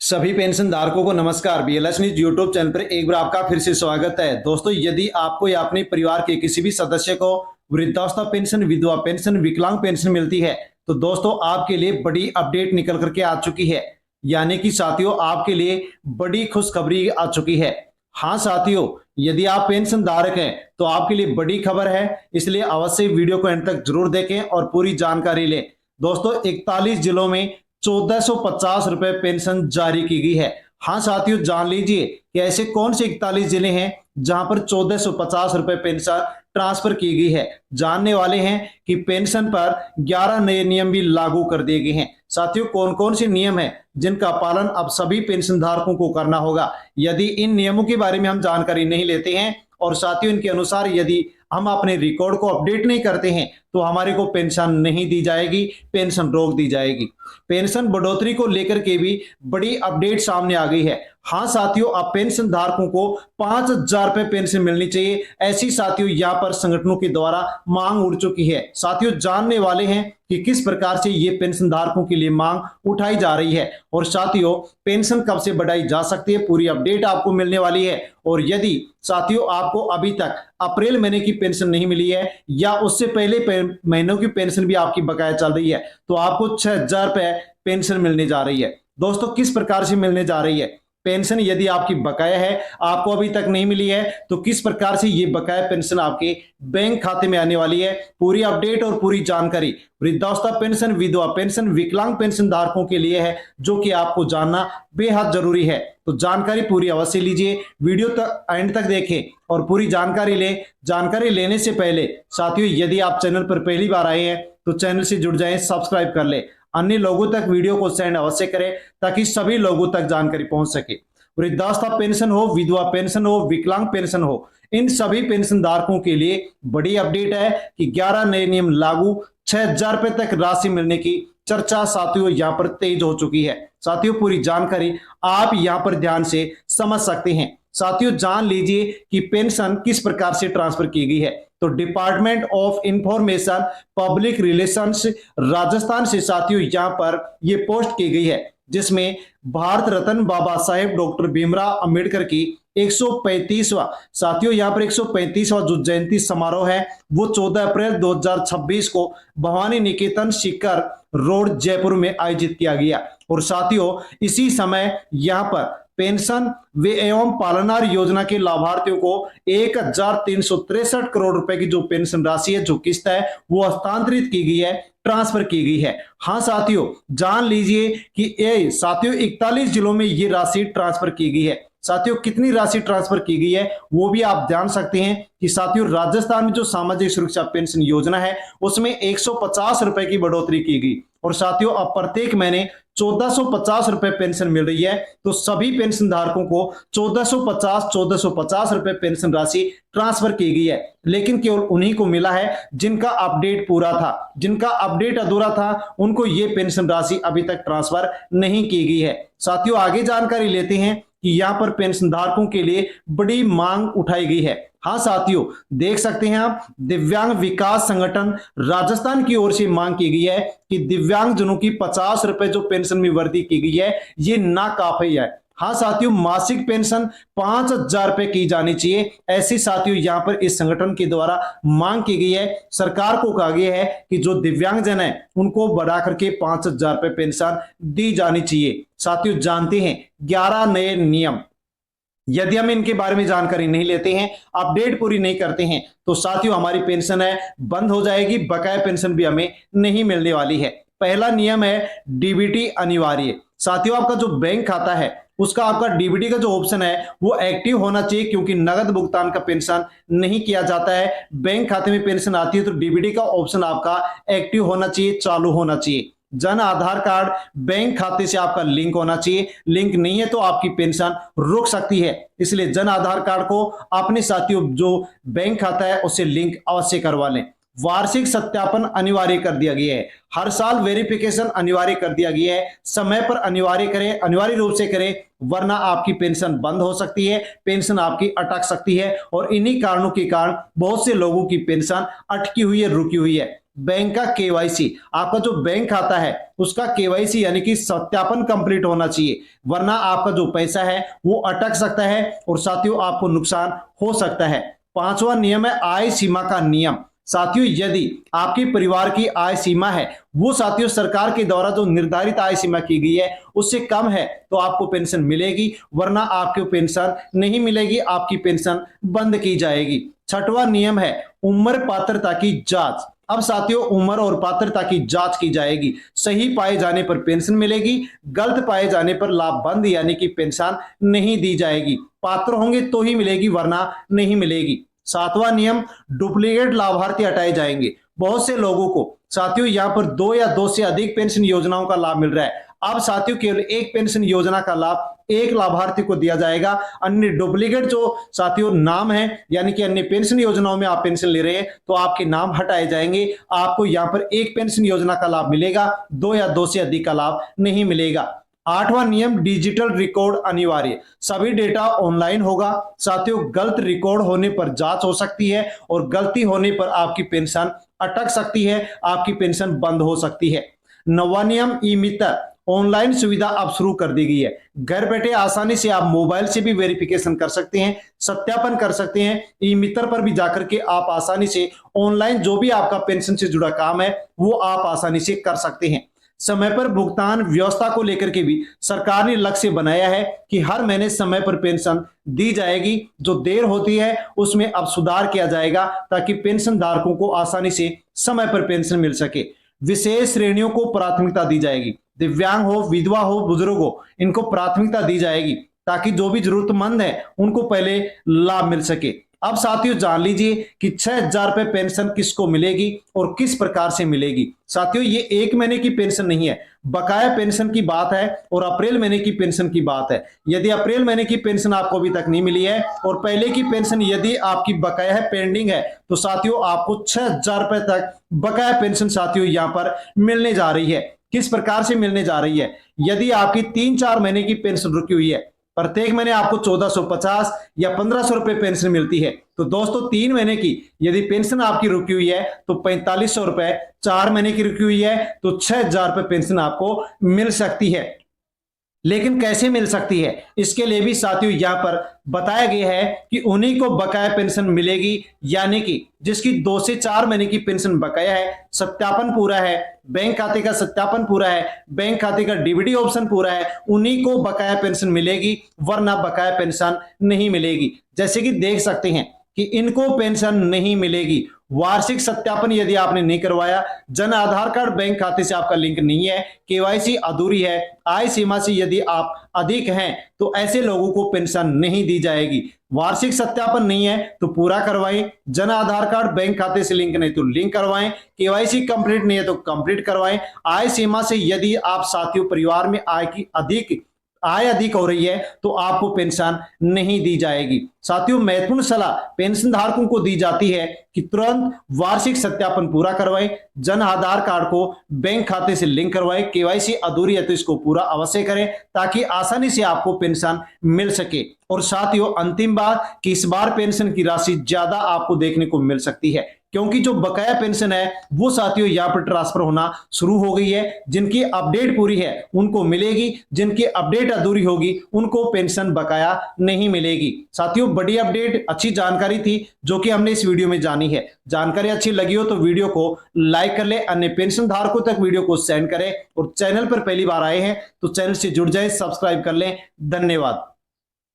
सभी पेंशन धारकों को नमस्कार। बीएलएस न्यूज यूट्यूब चैनल पर एक बार आपका फिर से स्वागत है। दोस्तों, यदि आपको या अपने परिवार के किसी भी सदस्य को वृद्धावस्था पेंशन, विधवा पेंशन, विकलांग पेंशन मिलती है तो दोस्तों आपके लिए बड़ी अपडेट निकल करके आ चुकी है। यानी कि साथियों, आपके लिए बड़ी खुशखबरी आ चुकी है। हाँ साथियों, यदि आप पेंशन धारक हैं तो आपके लिए बड़ी खबर है, इसलिए अवश्य वीडियो को अंत तक जरूर देखें और पूरी जानकारी लें। दोस्तों, 41 जिलों में 1450 रुपए पेंशन जारी की गई है। हाँ साथियों, जान लीजिए कि ऐसे कौन से 41 जिले हैं जहां पर 1450 रुपए पेंशन ट्रांसफर की गई है। जानने वाले हैं कि पेंशन पर 11 नए नियम भी लागू कर दिए गए हैं। साथियों, कौन कौन से नियम हैं जिनका पालन अब सभी पेंशन धारकों को करना होगा। यदि इन नियमों के बारे में हम जानकारी नहीं लेते हैं और साथियों इनके अनुसार यदि हम अपने रिकॉर्ड को अपडेट नहीं करते हैं तो हमारे को पेंशन नहीं दी जाएगी, पेंशन रोक दी जाएगी। पेंशन बढ़ोतरी को लेकर के भी बड़ी अपडेट सामने आ गई है। हाँ साथियों, अब पेंशन धारकों को 5000 रुपए पेंशन मिलनी चाहिए, ऐसी साथियों यहाँ पर संगठनों के द्वारा मांग उठ चुकी है। साथियों, जानने वाले हैं कि किस प्रकार से ये पेंशन धारकों के लिए मांग उठाई जा रही है और साथियों पेंशन कब से बढ़ाई जा सकती है, पूरी अपडेट आपको मिलने वाली है। और यदि साथियों आपको अभी तक अप्रैल महीने की पेंशन नहीं मिली है या उससे पहले महीनों की पेंशन भी आपकी बकाया चल रही है तो आपको 6000 रुपए पेंशन मिलने जा रही है। दोस्तों, किस प्रकार से मिलने जा रही है पेंशन? यदि आपकी बकाया है, आपको अभी तक नहीं मिली है तो किस प्रकार से ये बकाया पेंशन आपके बैंक खाते में आने वाली है, पूरी अपडेट और पूरी जानकारी वृद्धावस्था पेंशन, विधवा पेंशन, विकलांग पेंशन धारकों के लिए है, जो कि आपको जानना बेहद जरूरी है। तो जानकारी पूरी अवश्य लीजिए, वीडियो तक एंड तक देखें और पूरी जानकारी लें। जानकारी लेने से पहले साथियों यदि आप चैनल पर पहली बार आए हैं तो चैनल से जुड़ जाएं, सब्सक्राइब कर ले, अन्य लोगों तक वीडियो को सेंड अवश्य करें ताकि सभी लोगों तक जानकारी पहुंच सके। वृद्धावस्था पेंशन हो, विधवा पेंशन हो, विकलांग पेंशन हो, इन सभी पेंशन धारकों के लिए बड़ी अपडेट है कि 11 नए नियम लागू, 6000 रुपए तक राशि मिलने की चर्चा साथियों यहां पर तेज हो चुकी है। साथियों, पूरी जानकारी आप यहां पर ध्यान से समझ सकते हैं। साथियों, जान लीजिए कि पेंशन किस प्रकार से ट्रांसफर की गई है। तो department of information public relations Rajasthan से साथियों यहां पर यह पोस्ट की गई है, जिसमें भारत रत्न बाबा साहेब डॉक्टर भीमराव अंबेडकर की 135वां साथियों यहां पर 135वां जो जयंती समारोह है वो 14 अप्रैल 2026 को भवानी निकेतन शिखर रोड जयपुर में आयोजित किया गया। और साथियों इसी समय यहां पर पेंशन वे एवं पालनार योजना के लाभार्थियों को 1363 करोड़ रुपए की जो पेंशन राशि है, जो किस्त है, वो हस्तांतरित की गई है, ट्रांसफर की गई है। हाँ साथियों, जान लीजिए कि ये साथियों 41 जिलों में ये राशि ट्रांसफर की गई है। साथियों, कितनी राशि ट्रांसफर की गई है वो भी आप जान सकते हैं कि साथियों राजस्थान में जो सामाजिक सुरक्षा पेंशन योजना है उसमें 150 रुपए की बढ़ोतरी की गई और साथियों अब प्रत्येक महीने 1450 रुपए पेंशन मिल रही है। तो सभी पेंशन धारकों को 1450 रुपए पेंशन राशि ट्रांसफर की गई है, लेकिन केवल उन्हीं को मिला है जिनका अपडेट पूरा था। जिनका अपडेट अधूरा था उनको यह पेंशन राशि अभी तक ट्रांसफर नहीं की गई है। साथियों, आगे जानकारी लेते हैं कि यहां पर पेंशन धारकों के लिए बड़ी मांग उठाई गई है। हाँ साथियों, देख सकते हैं आप, दिव्यांग विकास संगठन राजस्थान की ओर से मांग की गई है कि दिव्यांग जनों की 50 रुपए जो पेंशन में वृद्धि की गई है ये नाकाफी है। हाँ साथियों, मासिक पेंशन 5000 रुपए की जानी चाहिए, ऐसी साथियों यहां पर इस संगठन के द्वारा मांग की गई है। सरकार को कहा गया है कि जो दिव्यांगजन है उनको बढ़ा करके 5000 रुपए पेंशन दी जानी चाहिए। साथियों, जानते हैं 11 नए नियम, यदि हम इनके बारे में जानकारी नहीं लेते हैं, अपडेट पूरी नहीं करते हैं तो साथियों हमारी पेंशन है बंद हो जाएगी, बकाया पेंशन भी हमें नहीं मिलने वाली है। पहला नियम है डीबीटी अनिवार्य। साथियों, आपका जो बैंक खाता है उसका आपका डीबीटी का जो ऑप्शन है वो एक्टिव होना चाहिए, क्योंकि नगद भुगतान का पेंशन नहीं किया जाता है। बैंक खाते में पेंशन आती है तो डीबीटी का ऑप्शन आपका एक्टिव होना चाहिए, चालू होना चाहिए। जन आधार कार्ड बैंक खाते से आपका लिंक होना चाहिए, लिंक नहीं है तो आपकी पेंशन रुक सकती है। इसलिए जन आधार कार्ड को अपने साथियों जो बैंक खाता है उससे लिंक अवश्य करवा लें। वार्षिक सत्यापन अनिवार्य कर दिया गया है, हर साल वेरिफिकेशन अनिवार्य कर दिया गया है। समय पर अनिवार्य करें, अनिवार्य रूप से करें, वरना आपकी पेंशन बंद हो सकती है, पेंशन आपकी अटक सकती है। और इन्हीं कारणों के कारण बहुत से लोगों की पेंशन अटकी हुई है, रुकी हुई है। बैंक का केवाईसी, आपका जो बैंक खाता है उसका केवाईसी यानी कि सत्यापन कंप्लीट होना चाहिए, वरना आपका जो पैसा है वो अटक सकता है और साथियों आपको नुकसान हो सकता है। पांचवा नियम है आय सीमा का नियम। साथियों यदि आपके परिवार की आय सीमा है वो साथियों सरकार के द्वारा जो निर्धारित आय सीमा की गई है उससे कम है तो आपको पेंशन मिलेगी, वरना आपको पेंशन नहीं मिलेगी, आपकी पेंशन बंद की जाएगी। छठवां नियम है उम्र पात्रता की जांच। अब साथियों उम्र और पात्रता की जांच की जाएगी, सही पाए जाने पर पेंशन मिलेगी, गलत पाए जाने पर लाभ बंद यानी कि पेंशन नहीं दी जाएगी। पात्र होंगे तो ही मिलेगी वरना नहीं मिलेगी। सातवां नियम डुप्लीकेट लाभार्थी हटाए जाएंगे। बहुत से लोगों को साथियों यहाँ पर दो या दो से अधिक पेंशन योजनाओं का लाभ मिल रहा है। अब साथियों केवल एक पेंशन योजना का लाभ एक लाभार्थी को दिया जाएगा। अन्य डुप्लीकेट जो साथियों नाम है यानी कि अन्य पेंशन योजनाओं में आप पेंशन ले रहे हैं तो आपके नाम हटाए जाएंगे। आपको यहाँ पर एक पेंशन योजना का लाभ मिलेगा, दो या दो से अधिक का लाभ नहीं मिलेगा। आठवां नियम डिजिटल रिकॉर्ड अनिवार्य। सभी डेटा ऑनलाइन होगा। साथियों गलत रिकॉर्ड होने पर जांच हो सकती है और गलती होने पर आपकी पेंशन अटक सकती है, आपकी पेंशन बंद हो सकती है। नौवां नियम ई मित्र ऑनलाइन सुविधा अब शुरू कर दी गई है। घर बैठे आसानी से आप मोबाइल से भी वेरिफिकेशन कर सकते हैं, सत्यापन कर सकते हैं। ई मित्र पर भी जाकर के आप आसानी से ऑनलाइन जो भी आपका पेंशन से जुड़ा काम है वो आप आसानी से कर सकते हैं। समय पर भुगतान व्यवस्था को लेकर के भी सरकार ने लक्ष्य बनाया है कि हर महीने समय पर पेंशन दी जाएगी। जो देर होती है उसमें अब सुधार किया जाएगा ताकि पेंशन धारकों को आसानी से समय पर पेंशन मिल सके। विशेष श्रेणियों को प्राथमिकता दी जाएगी, दिव्यांग हो, विधवा हो, बुजुर्ग हो, इनको प्राथमिकता दी जाएगी ताकि जो भी जरूरतमंद है उनको पहले लाभ मिल सके। अब साथियों जान लीजिए कि 6,000 रुपए पेंशन किसको मिलेगी और किस प्रकार से मिलेगी। साथियों ये एक महीने की पेंशन नहीं है, बकाया पेंशन की बात है और अप्रैल महीने की पेंशन की बात है। यदि अप्रैल महीने की पेंशन आपको अभी तक नहीं मिली है और पहले की पेंशन यदि आपकी बकाया है, पेंडिंग है, तो साथियों आपको 6,000 रुपए तक बकाया पेंशन साथियों यहाँ पर मिलने जा रही है। किस प्रकार से मिलने जा रही है? यदि आपकी 3-4 महीने की पेंशन रुकी हुई है, प्रत्येक महीने आपको 1450 या 1500 रुपए पेंशन मिलती है, तो दोस्तों 3 महीने की यदि पेंशन आपकी रुकी हुई है तो 4500 रुपए, 4 महीने की रुकी हुई है तो 6,000 रुपए पेंशन आपको मिल सकती है। लेकिन कैसे मिल सकती है इसके लिए भी साथियों यहां पर बताया गया है कि उन्हीं को बकाया पेंशन मिलेगी, यानी कि जिसकी 2 से 4 महीने की पेंशन बकाया है, सत्यापन पूरा है, बैंक खाते का सत्यापन पूरा है, बैंक खाते का डीबीटी ऑप्शन पूरा है, उन्हीं को बकाया पेंशन मिलेगी, वरना बकाया पेंशन नहीं मिलेगी। जैसे कि देख सकते हैं कि इनको पेंशन नहीं मिलेगी। वार्षिक सत्यापन यदि आपने नहीं करवाया, जन आधार कार्ड बैंक खाते से आपका लिंक नहीं है, केवाईसी अधूरी है, आय सीमा से यदि आप अधिक हैं तो ऐसे लोगों को पेंशन नहीं दी जाएगी। वार्षिक सत्यापन नहीं है तो पूरा करवाएं, जन आधार कार्ड बैंक खाते से लिंक नहीं तो लिंक करवाएं, केवाईसी कंप्लीट नहीं है तो कंप्लीट करवाएं। आय सीमा से यदि आप साथियों परिवार में आय अधिक हो रही है तो आपको पेंशन नहीं दी जाएगी। साथियों महत्वपूर्ण सलाह पेंशन धारकों को दी जाती है कि तुरंत वार्षिक सत्यापन पूरा करवाएं, जन आधार कार्ड को बैंक खाते से लिंक करवाएं, केवाईसी अधूरी है तो इसको पूरा अवश्य करें ताकि आसानी से आपको पेंशन मिल सके। और साथियों अंतिम बात कि इस बार पेंशन की राशि ज्यादा आपको देखने को मिल सकती है, क्योंकि जो बकाया पेंशन है वो साथियों यहाँ पर ट्रांसफर होना शुरू हो गई है। जिनकी अपडेट पूरी है उनको मिलेगी, जिनकी अपडेट अधूरी होगी उनको पेंशन बकाया नहीं मिलेगी। साथियों बड़ी अपडेट, अच्छी जानकारी थी जो कि हमने इस वीडियो में जानी है। जानकारी अच्छी लगी हो तो वीडियो को लाइक कर ले, अन्य पेंशन धारकों तक वीडियो को सेंड करें और चैनल पर पहली बार आए हैं तो चैनल से जुड़ जाए, सब्सक्राइब कर लें। धन्यवाद।